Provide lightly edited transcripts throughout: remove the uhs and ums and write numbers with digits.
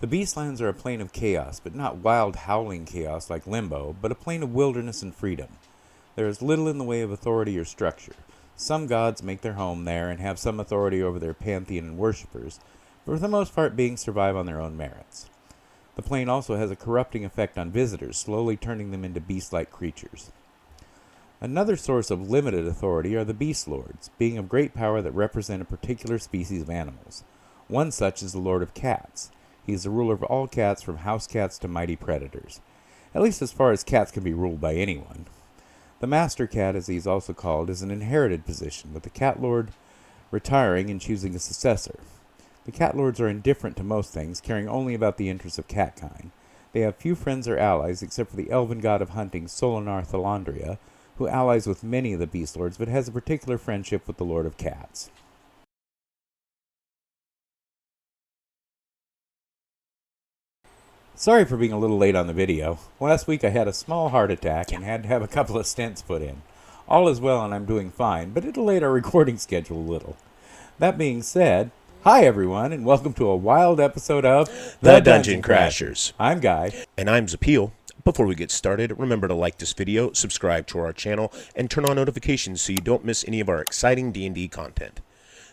The Beastlands are a plane of chaos, but not wild, howling chaos like Limbo, but a plane of wilderness and freedom. There is little in the way of authority or structure. Some gods make their home there and have some authority over their pantheon and worshippers, but for the most part beings survive on their own merits. The plane also has a corrupting effect on visitors, slowly turning them into beast-like creatures. Another source of limited authority are the Beast Lords, being of great power that represent a particular species of animals. One such is the Lord of Cats. He is the ruler of all cats, from house cats to mighty predators, at least as far as cats can be ruled by anyone. The Master Cat, as he is also called, is an inherited position, with the Cat Lord retiring and choosing a successor. The Cat Lords are indifferent to most things, caring only about the interests of catkind. They have few friends or allies, except for the elven god of hunting, Solinar Thalandria, who allies with many of the Beast Lords, but has a particular friendship with the Lord of Cats. Sorry for being a little late on the video. Last week I had a small heart attack and had to have a couple of stents put in. All is well and I'm doing fine, but it delayed our recording schedule a little. That being said, hi everyone and welcome to a wild episode of The Dungeon Crashers. I'm Guy. And I'm Zapeel. Before we get started, remember to like this video, subscribe to our channel, and turn on notifications so you don't miss any of our exciting D&D content.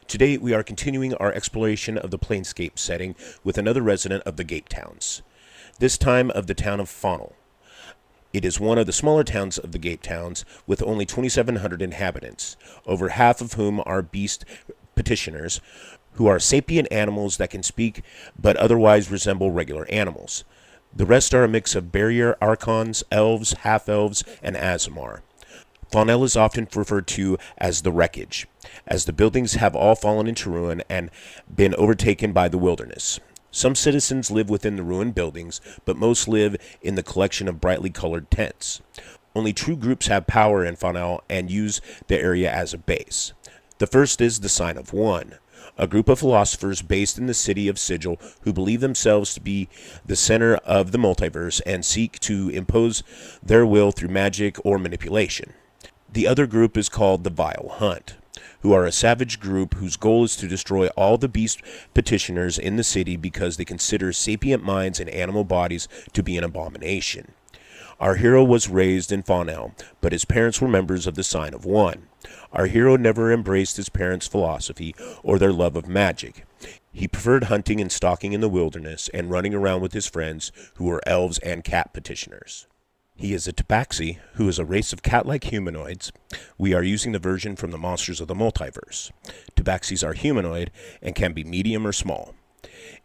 Today we are continuing our exploration of the Planescape setting with another resident of the Gape Towns. This time of the town of Fonel. It is one of the smaller towns of the Gape Towns with only 2,700 inhabitants, over half of whom are beast petitioners, who are sapient animals that can speak but otherwise resemble regular animals. The rest are a mix of barrier archons, elves, half-elves, and Aasimar. Fonel is often referred to as the wreckage, as the buildings have all fallen into ruin and been overtaken by the wilderness. Some citizens live within the ruined buildings, but most live in the collection of brightly colored tents. Only true groups have power in Fonel and use the area as a base. The first is the Sign of One, a group of philosophers based in the city of Sigil who believe themselves to be the center of the multiverse and seek to impose their will through magic or manipulation. The other group is called the Vile Hunt, who are a savage group whose goal is to destroy all the beast petitioners in the city because they consider sapient minds and animal bodies to be an abomination. Our hero was raised in Fonel, but his parents were members of the Sign of One. Our hero never embraced his parents' philosophy or their love of magic. He preferred hunting and stalking in the wilderness and running around with his friends who were elves and cat petitioners. He is a tabaxi, who is a race of cat-like humanoids. We are using the version from the Monsters of the Multiverse. Tabaxis are humanoid and can be medium or small.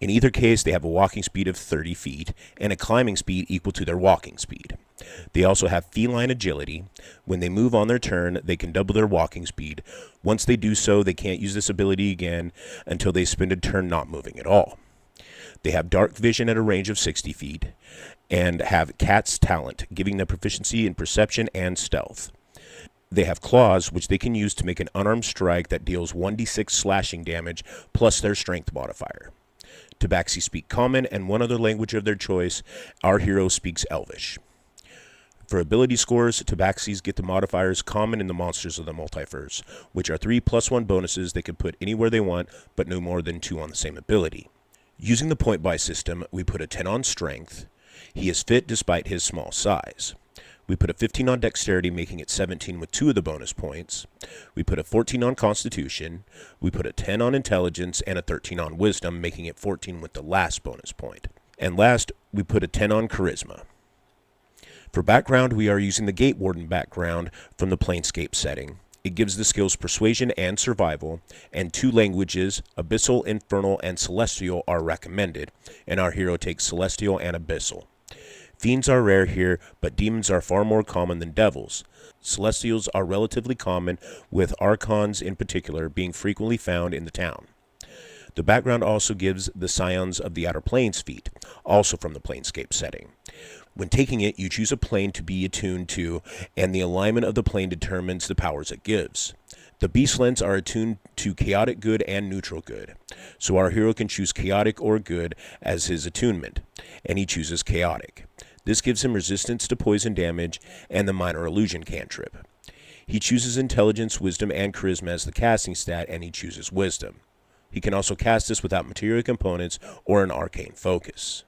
In either case, they have a walking speed of 30 feet and a climbing speed equal to their walking speed. They also have feline agility. When they move on their turn, they can double their walking speed. Once they do so, they can't use this ability again until they spend a turn not moving at all. They have dark vision at a range of 60 feet and have cat's talent, giving them proficiency in perception and stealth. They have claws, which they can use to make an unarmed strike that deals 1d6 slashing damage plus their strength modifier. Tabaxi speak Common and one other language of their choice. Our hero speaks Elvish. For ability scores, Tabaxis get the modifiers Common in the Monsters of the Multiverse, which are 3 + 1 bonuses they can put anywhere they want, but no more than 2 on the same ability. Using the point buy system, we put a 10 on Strength. He is fit despite his small size. We put a 15 on Dexterity, making it 17 with 2 of the bonus points. We put a 14 on Constitution. We put a 10 on Intelligence and a 13 on Wisdom, making it 14 with the last bonus point. And last, we put a 10 on Charisma. For background, we are using the Gate Warden background from the Planescape setting. It gives the skills Persuasion and Survival, and 2 languages, Abyssal, Infernal, and Celestial, are recommended, and our hero takes Celestial and Abyssal. Fiends are rare here, but demons are far more common than devils. Celestials are relatively common, with Archons in particular being frequently found in the town. The background also gives the Scions of the Outer Planes feat, also from the Planescape setting. When taking it, you choose a plane to be attuned to, and the alignment of the plane determines the powers it gives. The Beastlands are attuned to chaotic good and neutral good, so our hero can choose chaotic or good as his attunement, and he chooses chaotic. This gives him resistance to poison damage and the minor illusion cantrip. He chooses Intelligence, Wisdom, and Charisma as the casting stat, and he chooses Wisdom. He can also cast this without material components or an arcane focus.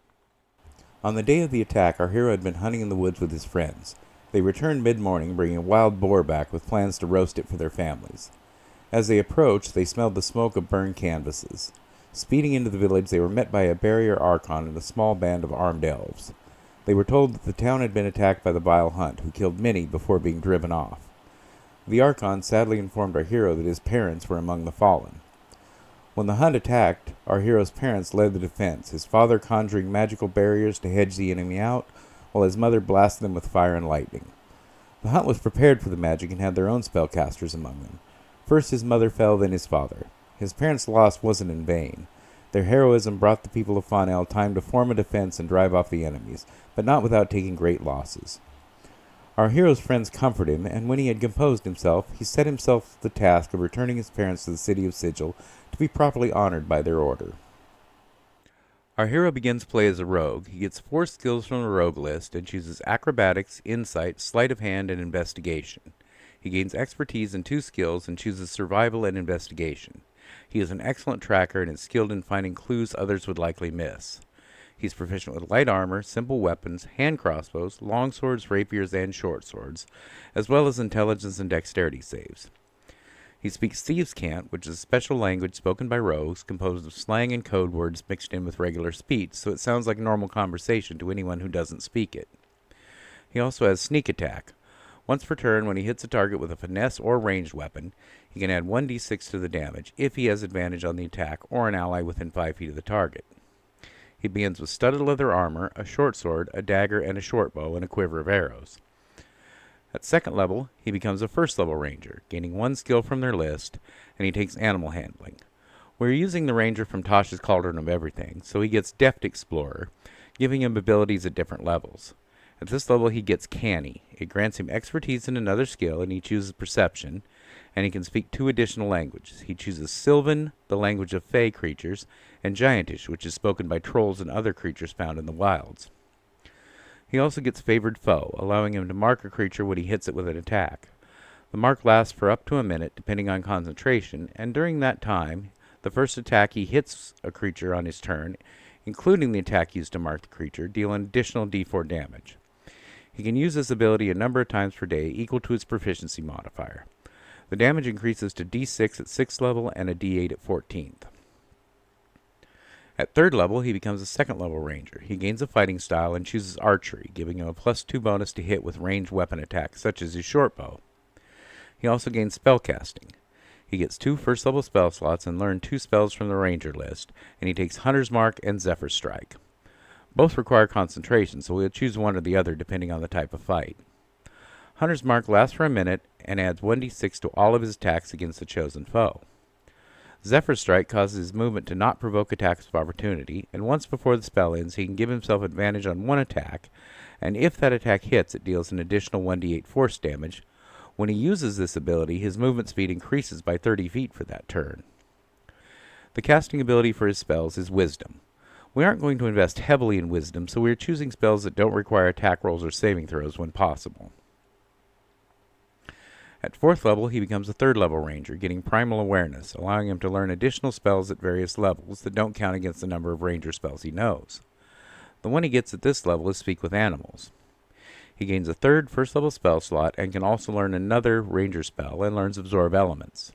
On the day of the attack, our hero had been hunting in the woods with his friends. They returned mid-morning, bringing a wild boar back with plans to roast it for their families. As they approached, they smelled the smoke of burned canvases. Speeding into the village, they were met by a barrier archon and a small band of armed elves. They were told that the town had been attacked by the vile hunt, who killed many before being driven off. The archon sadly informed our hero that his parents were among the fallen. When the hunt attacked, our hero's parents led the defense, his father conjuring magical barriers to hedge the enemy out, while his mother blasted them with fire and lightning. The hunt was prepared for the magic and had their own spellcasters among them. First his mother fell, then his father. His parents' loss wasn't in vain. Their heroism brought the people of Fonel time to form a defense and drive off the enemies, but not without taking great losses. Our hero's friends comforted him, and when he had composed himself, he set himself the task of returning his parents to the city of Sigil to be properly honored by their order. Our hero begins play as a rogue. He gets 4 skills from the rogue list and chooses acrobatics, insight, sleight of hand, and investigation. He gains expertise in 2 skills and chooses survival and investigation. He is an excellent tracker and is skilled in finding clues others would likely miss. He's proficient with light armor, simple weapons, hand crossbows, long swords, rapiers, and short swords, as well as intelligence and dexterity saves. He speaks Thieves' Cant, which is a special language spoken by rogues, composed of slang and code words mixed in with regular speech, so it sounds like normal conversation to anyone who doesn't speak it. He also has Sneak Attack. Once per turn, when he hits a target with a finesse or ranged weapon, he can add 1d6 to the damage, if he has advantage on the attack or an ally within 5 feet of the target. He begins with studded leather armor, a short sword, a dagger, and a short bow, and a quiver of arrows. At second level, he becomes a first level ranger, gaining 1 skill from their list, and he takes animal handling. We're using the ranger from Tasha's Cauldron of Everything, so he gets Deft Explorer, giving him abilities at different levels. At this level, he gets Canny. It grants him expertise in another skill, and he chooses Perception, and he can speak 2 additional languages. He chooses Sylvan, the language of Fey creatures, and Giantish, which is spoken by trolls and other creatures found in the wilds. He also gets Favored Foe, allowing him to mark a creature when he hits it with an attack. The mark lasts for up to a minute, depending on concentration, and during that time, the first attack he hits a creature on his turn, including the attack used to mark the creature, deal an additional d4 damage. He can use this ability a number of times per day, equal to his proficiency modifier. The damage increases to d6 at 6th level and a d8 at 14th. At 3rd level, he becomes a 2nd level ranger. He gains a fighting style and chooses archery, giving him a +2 bonus to hit with ranged weapon attacks, such as his short bow. He also gains spellcasting. He gets 2 first level spell slots and learns 2 spells from the ranger list, and he takes Hunter's Mark and Zephyr Strike. Both require concentration, so we'll choose one or the other depending on the type of fight. Hunter's Mark lasts for a minute and adds 1d6 to all of his attacks against the chosen foe. Zephyr Strike causes his movement to not provoke attacks of opportunity, and once before the spell ends, he can give himself advantage on one attack, and if that attack hits, it deals an additional 1d8 force damage. When he uses this ability, his movement speed increases by 30 feet for that turn. The casting ability for his spells is Wisdom. We aren't going to invest heavily in Wisdom, so we are choosing spells that don't require attack rolls or saving throws when possible. At 4th level, he becomes a 3rd level ranger, getting Primal Awareness, allowing him to learn additional spells at various levels that don't count against the number of ranger spells he knows. The one he gets at this level is Speak with Animals. He gains a 3rd first level spell slot and can also learn another ranger spell and learns Absorb Elements.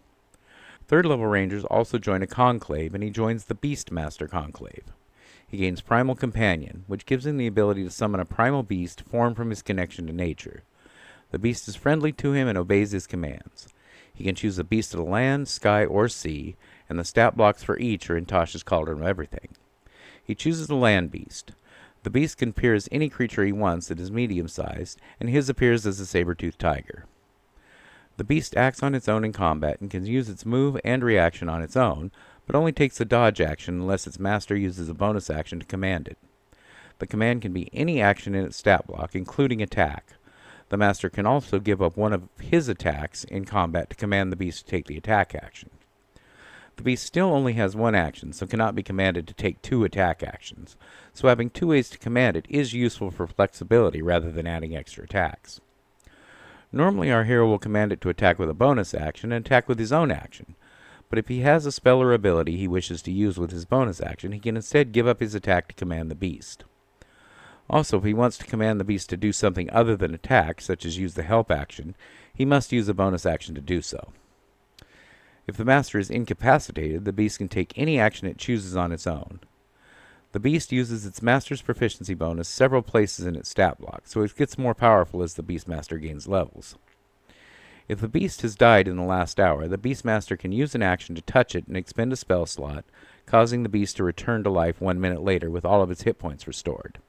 3rd level rangers also join a conclave, and he joins the Beastmaster Conclave. He gains Primal Companion, which gives him the ability to summon a primal beast formed from his connection to nature. The beast is friendly to him and obeys his commands. He can choose a beast of the land, sky, or sea, and the stat blocks for each are in Tasha's Cauldron of Everything. He chooses the land beast. The beast can appear as any creature he wants that is medium-sized, and his appears as a saber-toothed tiger. The beast acts on its own in combat and can use its move and reaction on its own, but only takes the dodge action unless its master uses a bonus action to command it. The command can be any action in its stat block, including attack. The master can also give up one of his attacks in combat to command the beast to take the attack action. The beast still only has 1 action, so cannot be commanded to take 2 attack actions, so having 2 ways to command it is useful for flexibility rather than adding extra attacks. Normally our hero will command it to attack with a bonus action and attack with his own action, but if he has a spell or ability he wishes to use with his bonus action, he can instead give up his attack to command the beast. Also, if he wants to command the beast to do something other than attack, such as use the help action, he must use a bonus action to do so. If the master is incapacitated, the beast can take any action it chooses on its own. The beast uses its master's proficiency bonus several places in its stat block, so it gets more powerful as the beastmaster gains levels. If the beast has died in the last hour, the beastmaster can use an action to touch it and expend a spell slot, causing the beast to return to life 1 minute later with all of its hit points restored.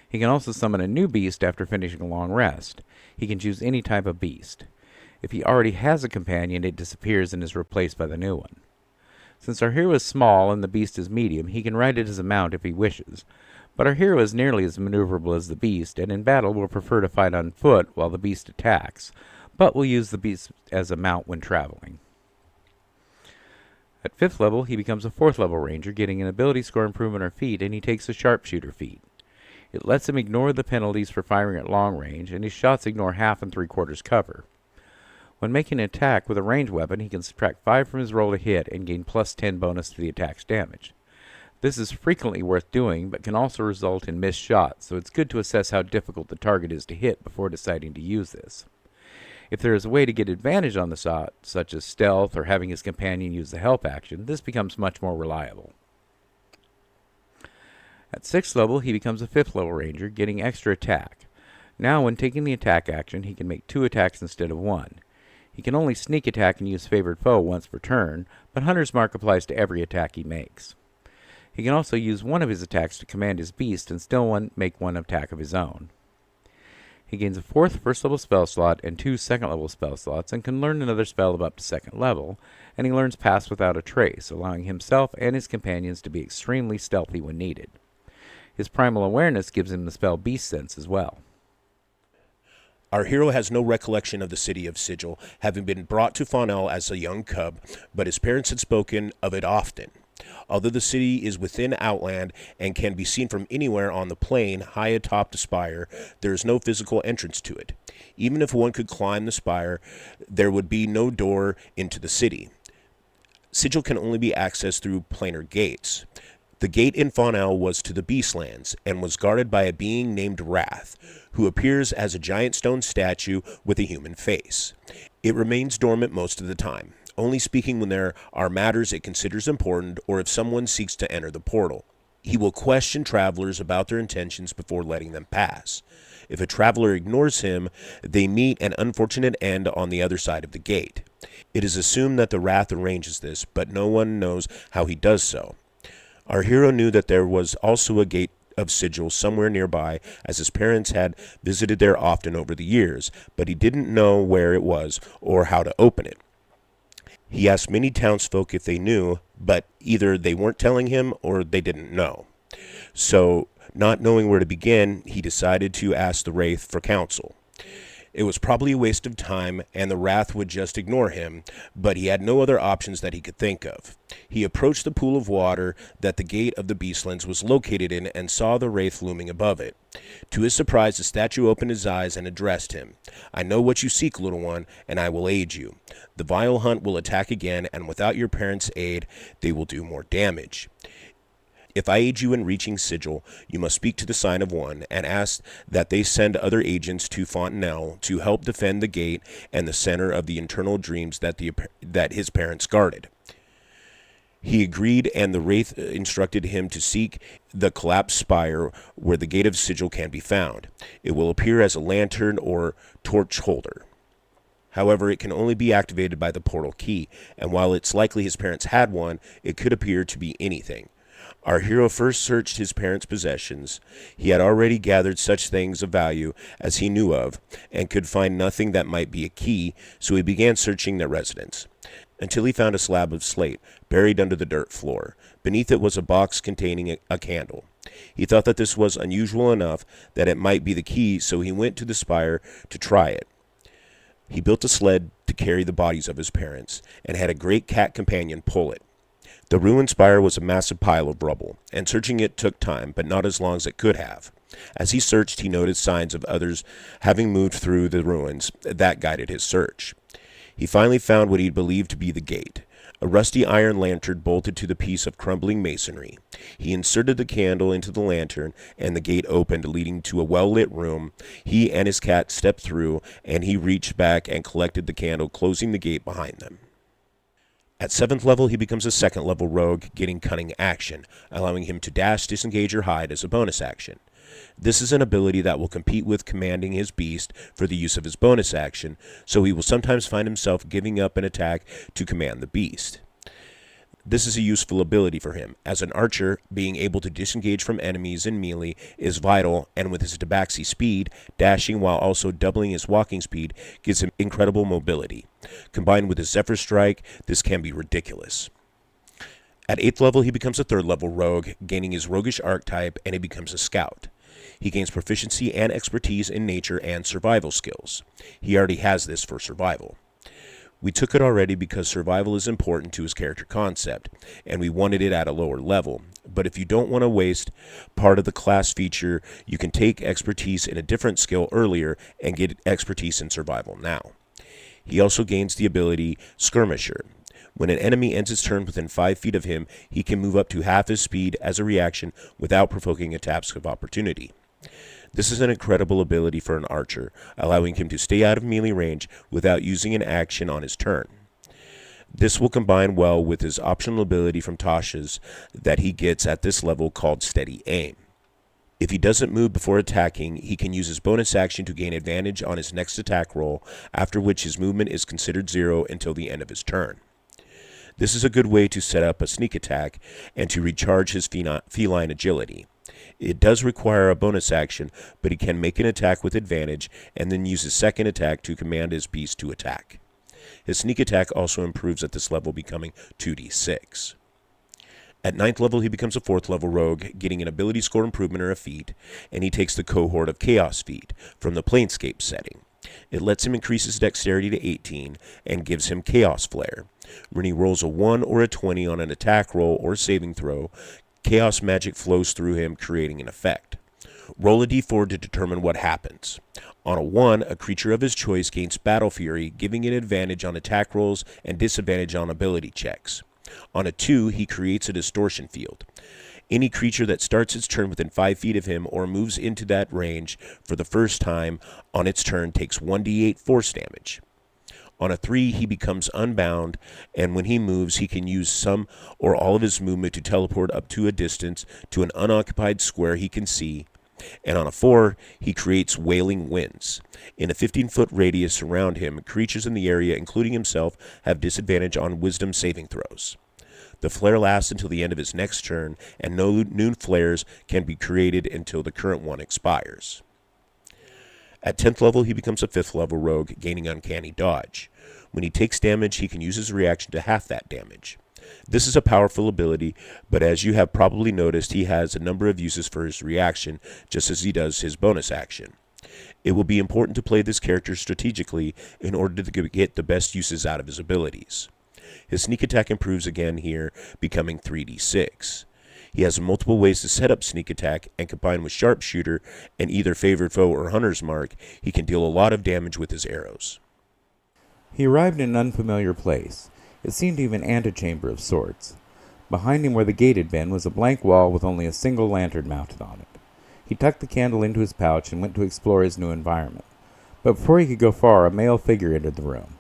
He can also summon a new beast after finishing a long rest. He can choose any type of beast. If he already has a companion, it disappears and is replaced by the new one. Since our hero is small and the beast is medium, he can ride it as a mount if he wishes, but our hero is nearly as maneuverable as the beast, and in battle will prefer to fight on foot while the beast attacks, but will use the beast as a mount when traveling. At 5th level, he becomes a 4th level ranger, getting an ability score improvement or feat, and he takes a Sharpshooter feat. It lets him ignore the penalties for firing at long range, and his shots ignore half and 3/4 cover. When making an attack with a ranged weapon, he can subtract 5 from his roll to hit and gain plus 10 bonus to the attack's damage. This is frequently worth doing, but can also result in missed shots, so it's good to assess how difficult the target is to hit before deciding to use this. If there is a way to get advantage on the shot, such as stealth or having his companion use the help action, this becomes much more reliable. At 6th level, he becomes a 5th level ranger, getting extra attack. Now, when taking the attack action, he can make 2 attacks instead of 1. He can only sneak attack and use favored foe once per turn, but Hunter's Mark applies to every attack he makes. He can also use one of his attacks to command his beast and still make one attack of his own. He gains a 4th first level spell slot and 2 second level spell slots and can learn another spell of up to 2nd level, and he learns Pass Without a Trace, allowing himself and his companions to be extremely stealthy when needed. His primal awareness gives him the spell Beast Sense as well. Our hero has no recollection of the city of Sigil, having been brought to Fonel as a young cub, but his parents had spoken of it often. Although the city is within Outland and can be seen from anywhere on the plain high atop the spire, there is no physical entrance to it. Even if one could climb the spire, there would be no door into the city. Sigil can only be accessed through planar gates. The gate in Fonel was to the Beastlands and was guarded by a being named Wrath, who appears as a giant stone statue with a human face. It remains dormant most of the time, only speaking when there are matters it considers important or if someone seeks to enter the portal. He will question travelers about their intentions before letting them pass. If a traveler ignores him, they meet an unfortunate end on the other side of the gate. It is assumed that the Wrath arranges this, but no one knows how he does so. Our hero knew that there was also a gate of Sigil somewhere nearby, as his parents had visited there often over the years, but he didn't know where it was or how to open it. He asked many townsfolk if they knew, but either they weren't telling him or they didn't know. So, not knowing where to begin, he decided to ask the Wraith for counsel. It was probably a waste of time, and the Wrath would just ignore him, but he had no other options that he could think of. He approached the pool of water that the gate of the Beastlands was located in and saw the Wraith looming above it. To his surprise, the statue opened his eyes and addressed him. "I know what you seek, little one, and I will aid you. The vile hunt will attack again, and without your parents' aid, they will do more damage. If I aid you in reaching Sigil, you must speak to the Sign of One and ask that they send other agents to Fontenelle to help defend the gate and the center of the internal dreams that his parents guarded." He agreed, and the Wraith instructed him to seek the collapsed spire where the gate of Sigil can be found. It will appear as a lantern or torch holder. However, it can only be activated by the portal key, and while it's likely his parents had one, it could appear to be anything. Our hero first searched his parents' possessions. He had already gathered such things of value as he knew of, and could find nothing that might be a key, so he began searching their residence, until he found a slab of slate buried under the dirt floor. Beneath it was a box containing a candle. He thought that this was unusual enough that it might be the key, so he went to the spire to try it. He built a sled to carry the bodies of his parents, and had a great cat companion pull it. The ruined spire was a massive pile of rubble, and searching it took time, but not as long as it could have. As he searched, he noticed signs of others having moved through the ruins. That guided his search. He finally found what he believed to be the gate, a rusty iron lantern bolted to the piece of crumbling masonry. He inserted the candle into the lantern, and the gate opened, leading to a well-lit room. He and his cat stepped through, and he reached back and collected the candle, closing the gate behind them. At 7th level, he becomes a 2nd level rogue, getting cunning action, allowing him to dash, disengage, or hide as a bonus action. This is an ability that will compete with commanding his beast for the use of his bonus action, so he will sometimes find himself giving up an attack to command the beast. This is a useful ability for him. As an archer, being able to disengage from enemies in melee is vital, and with his tabaxi speed, dashing while also doubling his walking speed gives him incredible mobility. Combined with his Zephyr Strike, this can be ridiculous. At 8th level, he becomes a 3rd level rogue, gaining his roguish archetype, and he becomes a scout. He gains proficiency and expertise in nature and survival skills. He already has this for survival. We took it already because survival is important to his character concept, and we wanted it at a lower level. But if you don't want to waste part of the class feature, you can take expertise in a different skill earlier and get expertise in survival now. He also gains the ability Skirmisher. When an enemy ends its turn within 5 feet of him, he can move up to half his speed as a reaction without provoking attacks of opportunity. This is an incredible ability for an archer, allowing him to stay out of melee range without using an action on his turn. This will combine well with his optional ability from Tasha's that he gets at this level called Steady Aim. If he doesn't move before attacking, he can use his bonus action to gain advantage on his next attack roll, after which his movement is considered 0 until the end of his turn. This is a good way to set up a sneak attack and to recharge his feline agility. It does require a bonus action, but he can make an attack with advantage and then use his second attack to command his beast to attack. His sneak attack also improves at this level, becoming 2d6. At 9th level, he becomes a 4th level rogue, getting an ability score improvement or a feat, and he takes the Cohort of Chaos feat from the Planescape setting. It lets him increase his dexterity to 18 and gives him Chaos Flare. When he rolls a 1 or a 20 on an attack roll or saving throw, chaos magic flows through him, creating an effect. Roll a d4 to determine what happens. On a 1, a creature of his choice gains Battle Fury, giving it advantage on attack rolls and disadvantage on ability checks. On a 2, he creates a distortion field. Any creature that starts its turn within 5 feet of him or moves into that range for the first time on its turn takes 1d8 force damage. On a 3, he becomes unbound, and when he moves, he can use some or all of his movement to teleport up to a distance to an unoccupied square he can see. And on a 4, he creates Wailing Winds. In a 15-foot radius around him, creatures in the area, including himself, have disadvantage on wisdom saving throws. The flare lasts until the end of his next turn, and no new flares can be created until the current one expires. At 10th level, he becomes a 5th level rogue, gaining Uncanny Dodge. When he takes damage, he can use his reaction to half that damage. This is a powerful ability, but as you have probably noticed, he has a number of uses for his reaction, just as he does his bonus action. It will be important to play this character strategically in order to get the best uses out of his abilities. His sneak attack improves again here, becoming 3d6. He has multiple ways to set up sneak attack, and combined with Sharpshooter and either Favored Foe or Hunter's Mark, he can deal a lot of damage with his arrows. He arrived in an unfamiliar place. It seemed to be an antechamber of sorts. Behind him where the gate had been was a blank wall with only a single lantern mounted on it. He tucked the candle into his pouch and went to explore his new environment. But before he could go far, a male figure entered the room.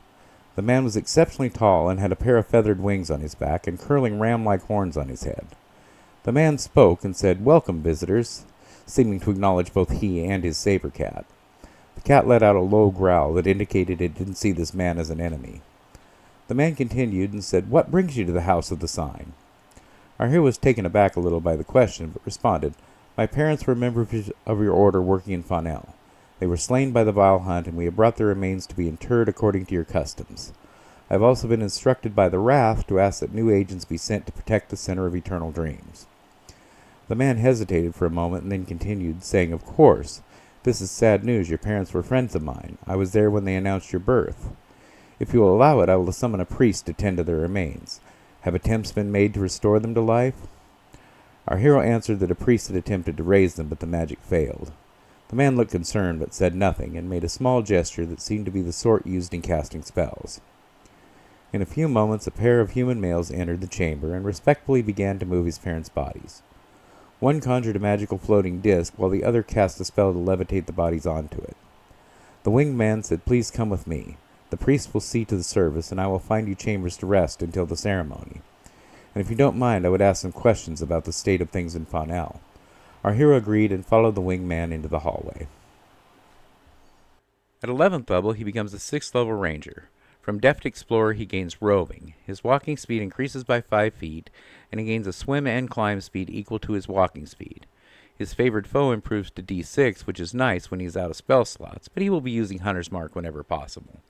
The man was exceptionally tall and had a pair of feathered wings on his back and curling ram-like horns on his head. The man spoke and said, "Welcome, visitors," seeming to acknowledge both he and his saber cat. The cat let out a low growl that indicated it didn't see this man as an enemy. The man continued and said, "What brings you to the House of the Sign?" Our hero was taken aback a little by the question, but responded, "My parents were members of your order working in Fonel. They were slain by the vile hunt, and we have brought their remains to be interred according to your customs. I have also been instructed by the Wrath to ask that new agents be sent to protect the Center of Eternal Dreams." The man hesitated for a moment and then continued, saying, "Of course. This is sad news. Your parents were friends of mine. I was there when they announced your birth. If you will allow it, I will summon a priest to tend to their remains. Have attempts been made to restore them to life?" Our hero answered that a priest had attempted to raise them, but the magic failed. The man looked concerned, but said nothing, and made a small gesture that seemed to be the sort used in casting spells. In a few moments, a pair of human males entered the chamber and respectfully began to move his parents' bodies. One conjured a magical floating disc, while the other cast a spell to levitate the bodies onto it. The winged man said, "Please come with me. The priest will see to the service, and I will find you chambers to rest until the ceremony. And if you don't mind, I would ask some questions about the state of things in Fonel." Our hero agreed and followed the winged man into the hallway. At 11th level, he becomes a 6th level ranger. From deft explorer, he gains roving. His walking speed increases by 5 feet, and he gains a swim and climb speed equal to his walking speed. His favored foe improves to D6, which is nice when he's out of spell slots, but he will be using Hunter's Mark whenever possible.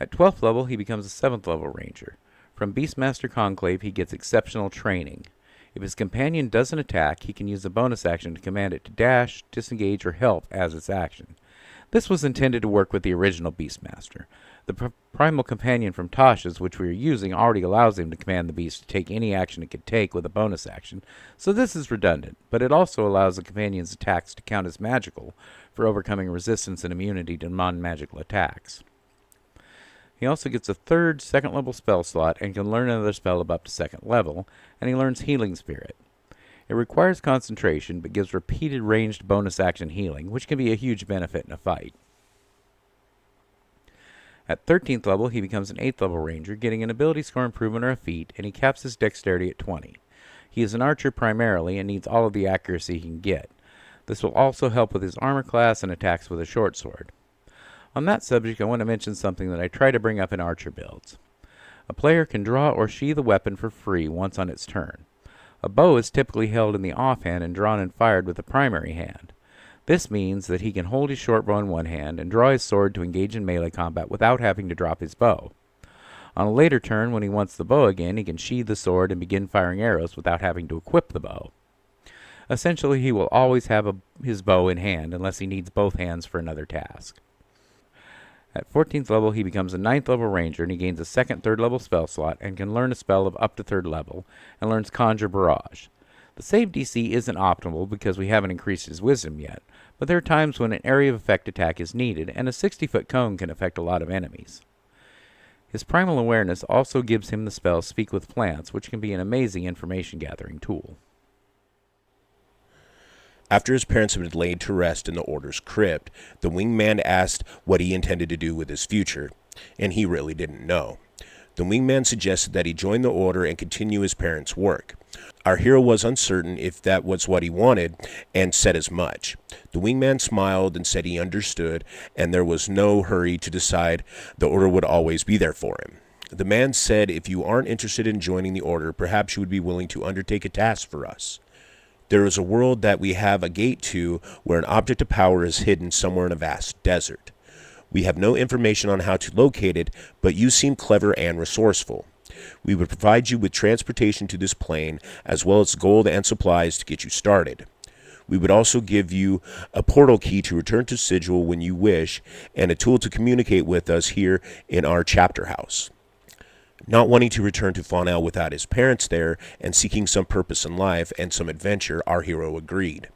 At 12th level, he becomes a 7th level ranger. From Beastmaster Conclave, he gets exceptional training. If his companion doesn't attack, he can use a bonus action to command it to dash, disengage, or help as its action. This was intended to work with the original Beastmaster. The primal companion from Tasha's, which we are using, already allows him to command the beast to take any action it could take with a bonus action, so this is redundant, but it also allows the companion's attacks to count as magical for overcoming resistance and immunity to non-magical attacks. He also gets a third 2nd level spell slot and can learn another spell of up to 2nd level, and he learns Healing Spirit. It requires concentration, but gives repeated ranged bonus action healing, which can be a huge benefit in a fight. At 13th level, he becomes an 8th level ranger, getting an ability score improvement or a feat, and he caps his dexterity at 20. He is an archer primarily and needs all of the accuracy he can get. This will also help with his armor class and attacks with a short sword. On that subject, I want to mention something that I try to bring up in archer builds. A player can draw or sheath a weapon for free once on its turn. A bow is typically held in the offhand and drawn and fired with the primary hand. This means that he can hold his short bow in one hand and draw his sword to engage in melee combat without having to drop his bow. On a later turn, when he wants the bow again, he can sheathe the sword and begin firing arrows without having to equip the bow. Essentially, he will always have his bow in hand unless he needs both hands for another task. At 14th level, he becomes a 9th level ranger, and he gains a 2nd, 3rd level spell slot and can learn a spell of up to 3rd level, and learns Conjure Barrage. The save DC isn't optimal because we haven't increased his wisdom yet, but there are times when an area of effect attack is needed, and a 60-foot cone can affect a lot of enemies. His primal awareness also gives him the spell Speak with Plants, which can be an amazing information-gathering tool. After his parents had been laid to rest in the Order's crypt, the winged man asked what he intended to do with his future, and he really didn't know. The winged man suggested that he join the Order and continue his parents' work. Our hero was uncertain if that was what he wanted, and said as much. The winged man smiled and said he understood, and there was no hurry to decide. The Order would always be there for him. The man said, "If you aren't interested in joining the Order, perhaps you would be willing to undertake a task for us. There is a world that we have a gate to where an object of power is hidden somewhere in a vast desert. We have no information on how to locate it, but you seem clever and resourceful. We would provide you with transportation to this plane, as well as gold and supplies to get you started. We would also give you a portal key to return to Sigil when you wish, and a tool to communicate with us here in our chapter house." Not wanting to return to Fonel without his parents there, and seeking some purpose in life and some adventure, our hero agreed.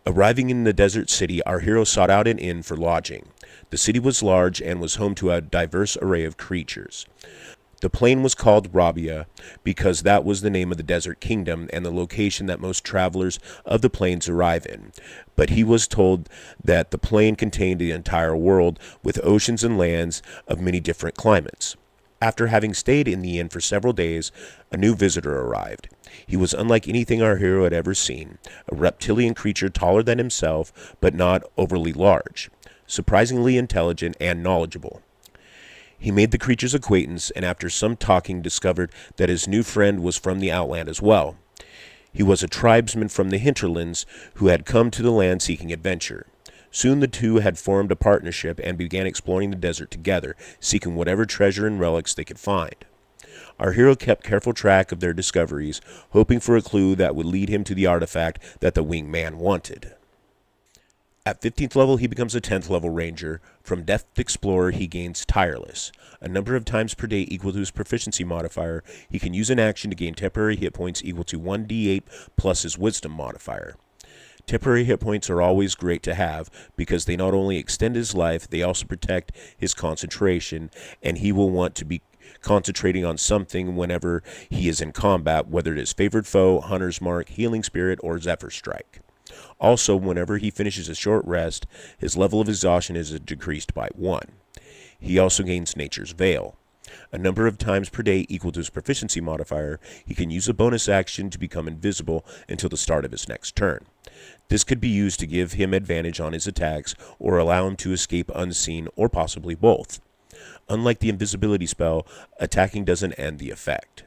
Arriving in the desert city, our hero sought out an inn for lodging. The city was large and was home to a diverse array of creatures. The plain was called Robia because that was the name of the desert kingdom and the location that most travelers of the plains arrive in. But he was told that the plain contained the entire world, with oceans and lands of many different climates. After having stayed in the inn for several days, a new visitor arrived. He was unlike anything our hero had ever seen, a reptilian creature taller than himself, but not overly large, surprisingly intelligent and knowledgeable. He made the creature's acquaintance, and after some talking discovered that his new friend was from the outland as well. He was a tribesman from the hinterlands who had come to the land seeking adventure. Soon the two had formed a partnership and began exploring the desert together, seeking whatever treasure and relics they could find. Our hero kept careful track of their discoveries, hoping for a clue that would lead him to the artifact that the winged man wanted. At 15th level, he becomes a 10th level ranger. From Deft Explorer, he gains Tireless. A number of times per day equal to his proficiency modifier, he can use an action to gain temporary hit points equal to 1d8 plus his wisdom modifier. Temporary hit points are always great to have because they not only extend his life, they also protect his concentration, and he will want to be concentrating on something whenever he is in combat, whether it is favored foe, hunter's mark, healing spirit, or zephyr strike. Also, whenever he finishes a short rest, his level of exhaustion is decreased by 1. He also gains Nature's Veil. A number of times per day equal to his proficiency modifier, he can use a bonus action to become invisible until the start of his next turn. This could be used to give him advantage on his attacks or allow him to escape unseen, or possibly both. Unlike the invisibility spell, attacking doesn't end the effect.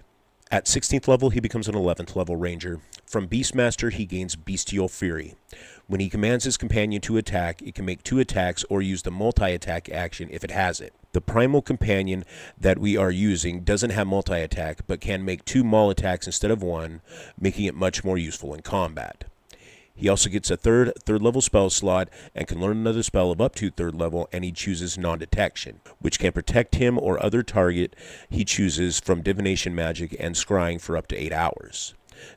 At 16th level, he becomes an 11th level ranger. From Beastmaster, he gains Bestial Fury. When he commands his companion to attack, it can make 2 attacks or use the multi-attack action if it has it. The primal companion that we are using doesn't have multi-attack, but can make 2 maul attacks instead of 1, making it much more useful in combat. He also gets a third level spell slot and can learn another spell of up to 3rd level, and he chooses non-detection, which can protect him or other target he chooses from divination magic and scrying for up to 8 hours.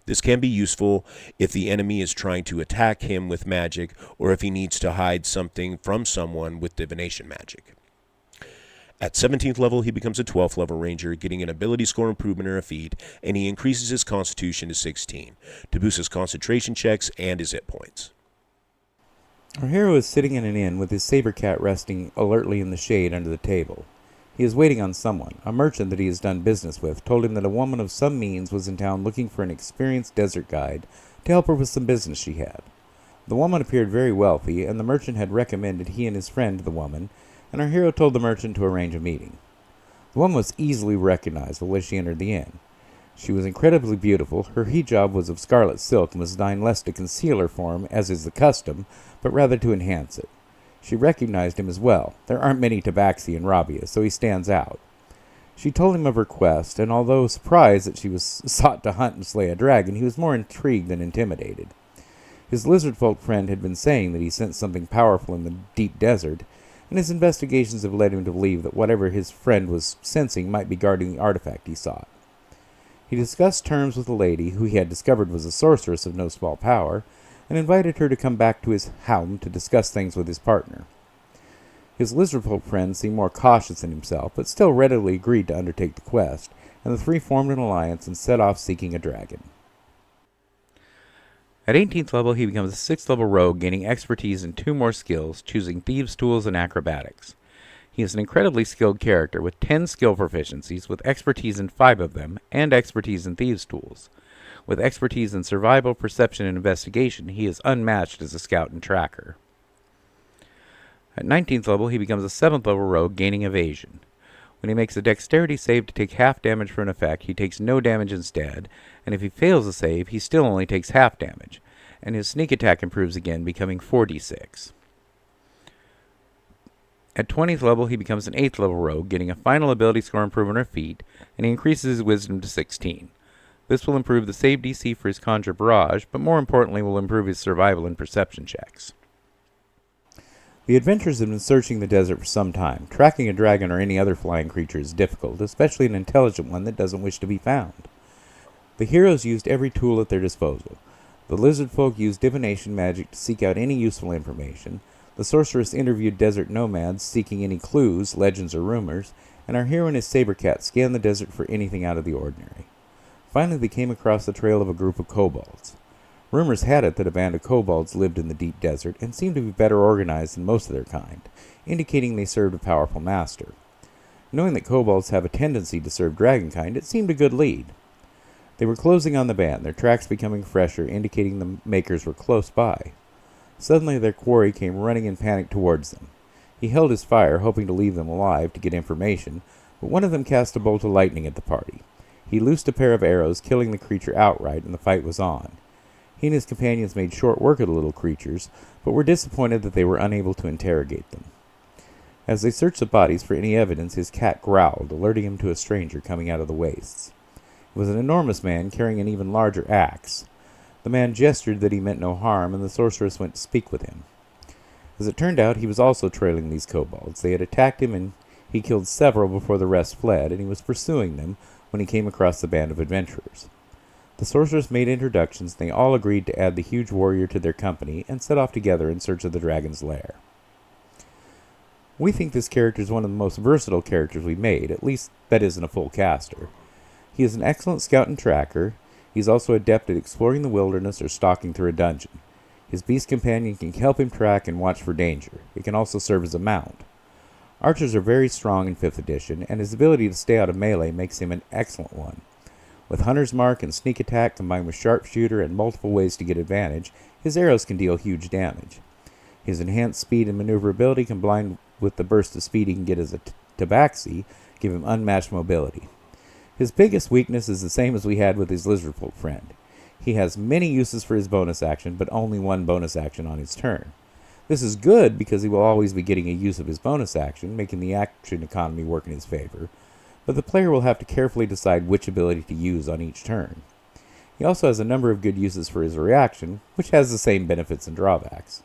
This can be useful if the enemy is trying to attack him with magic, or if he needs to hide something from someone with divination magic. At 17th level, he becomes a 12th level ranger, getting an ability score improvement or a feat, and he increases his constitution to 16 to boost his concentration checks and his hit points. Our hero is sitting in an inn with his saber cat resting alertly in the shade under the table. He is waiting on someone. A merchant that he has done business with told him that a woman of some means was in town looking for an experienced desert guide to help her with some business she had. The woman appeared very wealthy, and the merchant had recommended he and his friend to the woman, and our hero told the merchant to arrange a meeting. The woman was easily recognizable as she entered the inn. She was incredibly beautiful. Her hijab was of scarlet silk and was designed less to conceal her form, as is the custom, but rather to enhance it. She recognized him as well. There aren't many tabaxi in Robia, so he stands out. She told him of her quest, and although surprised that she was sought to hunt and slay a dragon, he was more intrigued than intimidated. His lizard folk friend had been saying that he sensed something powerful in the deep desert, and his investigations have led him to believe that whatever his friend was sensing might be guarding the artifact he sought. He discussed terms with a lady who he had discovered was a sorceress of no small power, and invited her to come back to his home to discuss things with his partner. His lizardfolk friend seemed more cautious than himself, but still readily agreed to undertake the quest, and the 3 formed an alliance and set off seeking a dragon. At 18th level, he becomes a 6th level rogue, gaining expertise in 2 more skills, choosing thieves' tools and acrobatics. He is an incredibly skilled character with 10 skill proficiencies, with expertise in 5 of them, and expertise in thieves' tools. With expertise in survival, perception, and investigation, he is unmatched as a scout and tracker. At 19th level, he becomes a 7th level rogue, gaining evasion. When he makes a dexterity save to take half damage for an effect, he takes no damage instead, and if he fails the save, he still only takes half damage, and his sneak attack improves again, becoming 4d6. At 20th level, he becomes an 8th level rogue, getting a final ability score improvement or feat, and he increases his wisdom to 16. This will improve the save DC for his Conjure Barrage, but more importantly will improve his survival and perception checks. The adventurers have been searching the desert for some time. Tracking a dragon or any other flying creature is difficult, especially an intelligent one that doesn't wish to be found. The heroes used every tool at their disposal. The lizard folk used divination magic to seek out any useful information. The sorceress interviewed desert nomads, seeking any clues, legends, or rumors, and our hero and his saber cat scanned the desert for anything out of the ordinary. Finally, they came across the trail of a group of kobolds. Rumors had it that a band of kobolds lived in the deep desert and seemed to be better organized than most of their kind, indicating they served a powerful master. Knowing that kobolds have a tendency to serve dragonkind, it seemed a good lead. They were closing on the band, their tracks becoming fresher, indicating the makers were close by. Suddenly their quarry came running in panic towards them. He held his fire, hoping to leave them alive to get information, but one of them cast a bolt of lightning at the party. He loosed a pair of arrows, killing the creature outright, and the fight was on. He and his companions made short work of the little creatures, but were disappointed that they were unable to interrogate them. As they searched the bodies for any evidence, his cat growled, alerting him to a stranger coming out of the wastes. It was an enormous man carrying an even larger axe. The man gestured that he meant no harm, and the sorceress went to speak with him. As it turned out, he was also trailing these kobolds. They had attacked him, and he killed several before the rest fled, and he was pursuing them when he came across the band of adventurers. The sorceress made introductions, and they all agreed to add the huge warrior to their company and set off together in search of the dragon's lair. We think this character is one of the most versatile characters we made, at least that isn't a full caster. He is an excellent scout and tracker. He's also adept at exploring the wilderness or stalking through a dungeon. His beast companion can help him track and watch for danger. It can also serve as a mount. Archers are very strong in 5th edition, and his ability to stay out of melee makes him an excellent one. With Hunter's Mark and Sneak Attack combined with Sharpshooter and multiple ways to get advantage, his arrows can deal huge damage. His enhanced speed and maneuverability combined with the burst of speed he can get as a tabaxi give him unmatched mobility. His biggest weakness is the same as we had with his lizardfolk friend. He has many uses for his bonus action, but only one bonus action on his turn. This is good because he will always be getting a use of his bonus action, making the action economy work in his favor, but the player will have to carefully decide which ability to use on each turn. He also has a number of good uses for his reaction, which has the same benefits and drawbacks.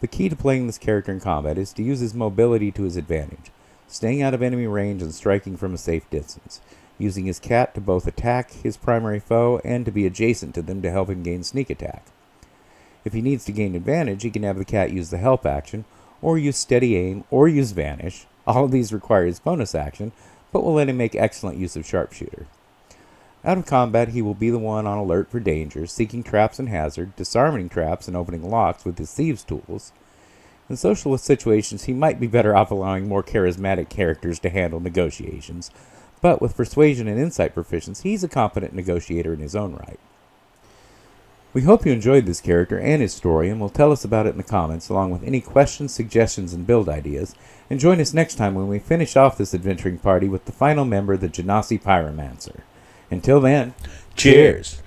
The key to playing this character in combat is to use his mobility to his advantage, staying out of enemy range and striking from a safe distance, using his cat to both attack his primary foe and to be adjacent to them to help him gain sneak attack. If he needs to gain advantage, he can have the cat use the help action, or use steady aim, or use vanish. All of these require his bonus action, but will let him make excellent use of Sharpshooter. Out of combat, he will be the one on alert for danger, seeking traps and hazard, disarming traps and opening locks with his thieves' tools. In social situations, he might be better off allowing more charismatic characters to handle negotiations, but with persuasion and insight proficiency, he's a competent negotiator in his own right. We hope you enjoyed this character and his story, and will tell us about it in the comments, along with any questions, suggestions, and build ideas, and join us next time when we finish off this adventuring party with the final member, the Genasi Pyromancer. Until then, Cheers!